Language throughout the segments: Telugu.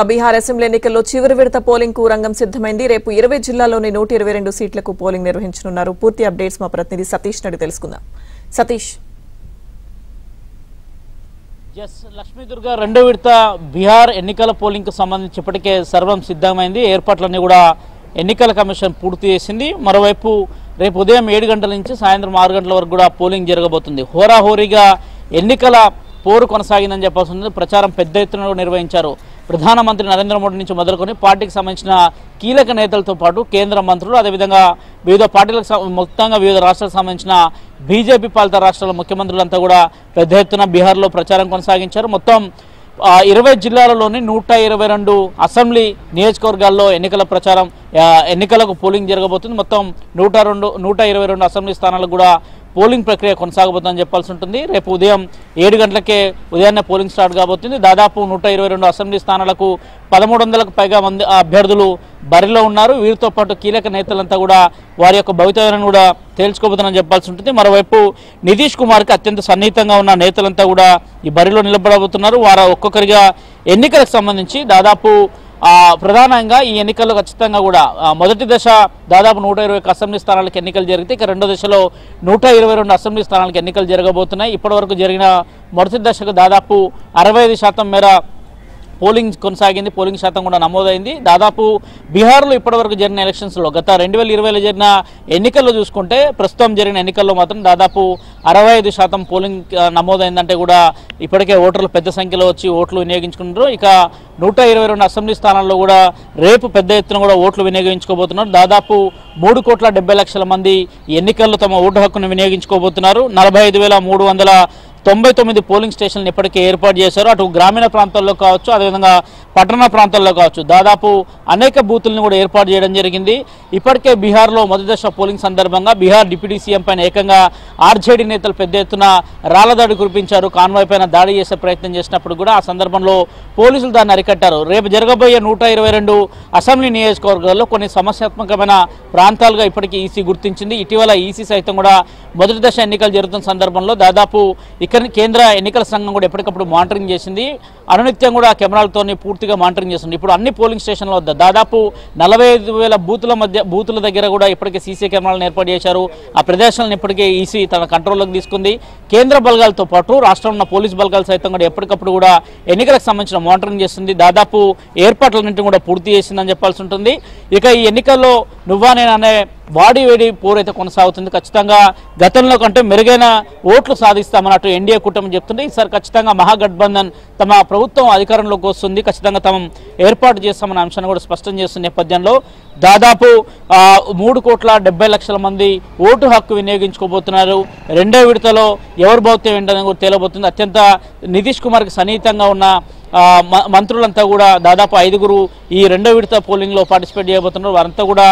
బీహార్ అసెంబ్లీ ఎన్నికల్లో చివరి విడత పోలింగ్ కు రంగం సిద్ధమైంది. రేపు 20 జిల్లాల్లోని 122 సీట్లకు పోలింగ్ నిర్వహించనున్నారు. పూర్తి అప్డేట్స్ మా ప్రతినిధి సతీష్ నడి తెలుసుకుందాం. సతీష్. లక్ష్మీ దుర్గా రెండో విడత బీహార్ ఎన్నికల పోలింగ్ కు సంబంధించి ఇప్పటికే సర్వం సిద్ధమైంది. ఏర్పాట్లన్నీ కూడా ఎన్నికల కమిషన్ పూర్తి చేసింది. మరోవైపు రేపు ఉదయం 7 గంటల నుంచి సాయంత్రం 6 గంటల వరకు కూడా పోలింగ్ జరగబోతుంది. హోరాహోరీగా ఎన్నికల పోరు కొనసాగిందని చెప్పాల్సి ఉంది. ప్రచారం పెద్ద ఎత్తున నిర్వహించారు. ప్రధానమంత్రి నరేంద్ర మోడీ నుంచి మొదలుకొని పార్టీకి సంబంధించిన కీలక నేతలతో పాటు కేంద్ర మంత్రులు, అదేవిధంగా వివిధ పార్టీలకు మొత్తంగా వివిధ రాష్ట్రాలకు సంబంధించిన బీజేపీ పాలిత రాష్ట్రాల ముఖ్యమంత్రులంతా కూడా పెద్ద ఎత్తున బీహార్లో ప్రచారం కొనసాగించారు. మొత్తం 20 జిల్లాలలోని 122 అసెంబ్లీ నియోజకవర్గాల్లో ఎన్నికల ప్రచారం ఎన్నికలకు పోలింగ్ జరగబోతుంది. మొత్తం 122 అసెంబ్లీ స్థానాలకు కూడా పోలింగ్ ప్రక్రియ కొనసాగబోతుందని చెప్పాల్సి ఉంటుంది. రేపు ఉదయం 7 గంటలకే ఉదయాన్నే పోలింగ్ స్టార్ట్ కాబోతుంది. దాదాపు 122 అసెంబ్లీ స్థానాలకు 1300కు పైగా మంది అభ్యర్థులు బరిలో ఉన్నారు. వీరితో పాటు కీలక నేతలంతా కూడా వారి యొక్క భవితవ్యాన్ని కూడా తేల్చుకోబోతుందని చెప్పాల్సి ఉంటుంది. మరోవైపు నితీష్ కుమార్కి అత్యంత సన్నిహితంగా ఉన్న నేతలంతా కూడా ఈ బరిలో నిలబడబోతున్నారు. వారు ఒక్కొక్కరిగా ఎన్నికలకు సంబంధించి దాదాపు ప్రధానంగా ఈ ఎన్నికల్లో ఖచ్చితంగా కూడా మొదటి దశ దాదాపు 121 అసెంబ్లీ స్థానాలకు ఎన్నికలు జరిగితే ఇక రెండో దశలో 122 అసెంబ్లీ స్థానాలకు ఎన్నికలు జరగబోతున్నాయి. ఇప్పటివరకు జరిగిన మొదటి దశకు దాదాపు 65% మేర పోలింగ్ కొనసాగింది. పోలింగ్ శాతం కూడా నమోదైంది. దాదాపు బీహార్లో ఇప్పటివరకు జరిగిన ఎలక్షన్స్లో గత 2020లో జరిగిన ఎన్నికల్లో చూసుకుంటే ప్రస్తుతం జరిగిన ఎన్నికల్లో మాత్రం దాదాపు 65% పోలింగ్ నమోదైందంటే కూడా ఇప్పటికే ఓటర్లు పెద్ద సంఖ్యలో వచ్చి ఓట్లు వినియోగించుకున్నారు. ఇక 122 అసెంబ్లీ స్థానాల్లో కూడా రేపు పెద్ద ఎత్తున కూడా ఓట్లు వినియోగించుకోబోతున్నారు. దాదాపు 3,70,00,000 మంది ఎన్నికల్లో తమ ఓటు హక్కును వినియోగించుకోబోతున్నారు. 45,399 పోలింగ్ స్టేషన్లు ఇప్పటికే ఏర్పాటు చేశారు. అటు గ్రామీణ ప్రాంతాల్లో కావచ్చు, అదేవిధంగా పట్టణ ప్రాంతాల్లో కావచ్చు, దాదాపు అనేక బూతులను కూడా ఏర్పాటు చేయడం జరిగింది. ఇప్పటికే బీహార్లో మొదటి దశ పోలింగ్ సందర్భంగా బీహార్ డిప్యూటీ సీఎం పైన ఏకంగా ఆర్జేడీ నేతలు పెద్ద ఎత్తున రాళ్లదాడి కురిపించారు. కాన్వాయ్ పైన దాడి చేసే ప్రయత్నం చేసినప్పుడు కూడా ఆ సందర్భంలో పోలీసులు దాన్ని అరికట్టారు. రేపు జరగబోయే 122 అసెంబ్లీ నియోజకవర్గాల్లో కొన్ని సమస్యాత్మకమైన ప్రాంతాలుగా ఇప్పటికీ ఈసీ గుర్తించింది. ఇటీవల ఈసీ సైతం కూడా మొదటి దశ ఎన్నికలు జరుగుతున్న సందర్భంలో దాదాపు ఇక్కడ కేంద్ర ఎన్నికల సంఘం కూడా ఎప్పటికప్పుడు మానిటరింగ్ చేసింది. అనునిత్యం కూడా కెమెరాలతోని పూర్తిగా మానిటరింగ్ చేస్తుంది. ఇప్పుడు అన్ని పోలింగ్ స్టేషన్ల వద్ద దాదాపు 45,000 బూతుల దగ్గర కూడా ఇప్పటికే సీసీ కెమెరాలను ఏర్పాటు చేశారు. ఆ ప్రదేశాలను ఇప్పటికే ఈసీ తన కంట్రోల్లోకి తీసుకుంది. కేంద్ర బలగాలతో పాటు రాష్ట్రంలో ఉన్న పోలీస్ బలగాలు సైతం కూడా ఎప్పటికప్పుడు కూడా ఎన్నికలకు సంబంధించిన మానిటరింగ్ చేస్తుంది. దాదాపు ఏర్పాట్లన్నింటినీ కూడా పూర్తి చేసిందని చెప్పాల్సి ఉంటుంది. ఇక ఈ ఎన్నికల్లో నువ్వా నేననే వాడివేడి పోరైతే కొనసాగుతుంది. ఖచ్చితంగా గతంలో కంటే మెరుగైన ఓట్లు సాధిస్తామన్నట్టు ఎన్డీఏ కూటమి చెప్తుంది. ఈసారి ఖచ్చితంగా మహాగఠబంధన్ తమ ప్రభుత్వం అధికారంలోకి వస్తుంది, ఖచ్చితంగా తమ ఏర్పాటు చేస్తామన్న అంశాన్ని కూడా స్పష్టం చేస్తున్న నేపథ్యంలో దాదాపు 3,70,00,000 మంది ఓటు హక్కు వినియోగించుకోబోతున్నారు. రెండో విడతలో ఎవరు భౌత్యం ఏంటని కూడా తేలబోతుంది. అత్యంత నితీష్ కుమార్కి సన్నిహితంగా ఉన్న మంత్రులంతా కూడా దాదాపు 5 ఈ రెండో విడత పోలింగ్లో పార్టిసిపేట్ చేయబోతున్నారు. వారంతా కూడా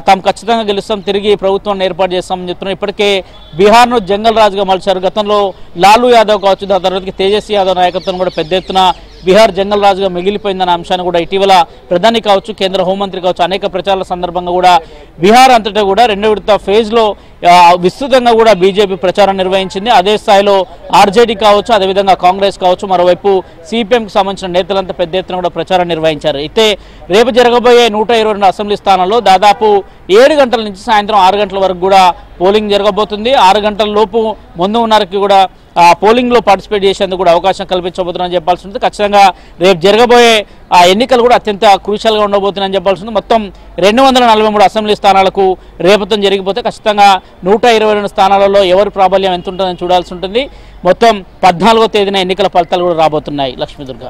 తాము ఖచ్చితంగా గెలుస్తాం, తిరిగి ప్రభుత్వాన్ని ఏర్పాటు చేస్తామని చెప్తున్నారు. ఇప్పటికే బీహార్ను జంగల్ రాజుగా మలిచారు. గతంలో లాలూ యాదవ్ కావచ్చు, దాని తర్వాత తేజస్వి యాదవ్ నాయకత్వం కూడా పెద్ద ఎత్తున బీహార్ జంగల్ రాజుగా మిగిలిపోయిందన్న అంశాన్ని కూడా ఇటీవల ప్రధాని కావచ్చు, కేంద్ర హోంమంత్రి కావచ్చు అనేక ప్రచారాల సందర్భంగా కూడా బీహార్ అంతటా కూడా రెండో విడత ఫేజ్లో విస్తృతంగా కూడా బీజేపీ ప్రచారం నిర్వహించింది. అదే స్థాయిలో ఆర్జేడీ కావచ్చు, అదేవిధంగా కాంగ్రెస్ కావచ్చు, మరోవైపు సిపిఎంకి సంబంధించిన నేతలంతా పెద్ద ఎత్తున కూడా ప్రచారం నిర్వహించారు. అయితే రేపు జరగబోయే 122 అసెంబ్లీ స్థానాల్లో దాదాపు 7 గంటల నుంచి సాయంత్రం 6 గంటల వరకు కూడా పోలింగ్ జరగబోతుంది. 6 గంటల లోపు ముందు ఉన్నరికి కూడా పోలింగ్లో పార్టిసిపేట్ చేసేందుకు కూడా అవకాశం కల్పించబోతున్నారని చెప్పాల్సి ఉంటుంది. ఖచ్చితంగా రేపు జరగబోయే ఎన్నికలు కూడా అత్యంత క్రూషియల్గా ఉండబోతున్నాయని చెప్పాల్సి ఉంది. మొత్తం 243 అసెంబ్లీ స్థానాలకు రేపతం జరిగిపోతే ఖచ్చితంగా 122 స్థానాలలో ఎవరి ప్రాబల్యం ఎంత ఉంటుందని చూడాల్సి ఉంటుంది. మొత్తం 14వ తేదీన ఎన్నికల ఫలితాలు కూడా రాబోతున్నాయి. లక్ష్మీ దుర్గా.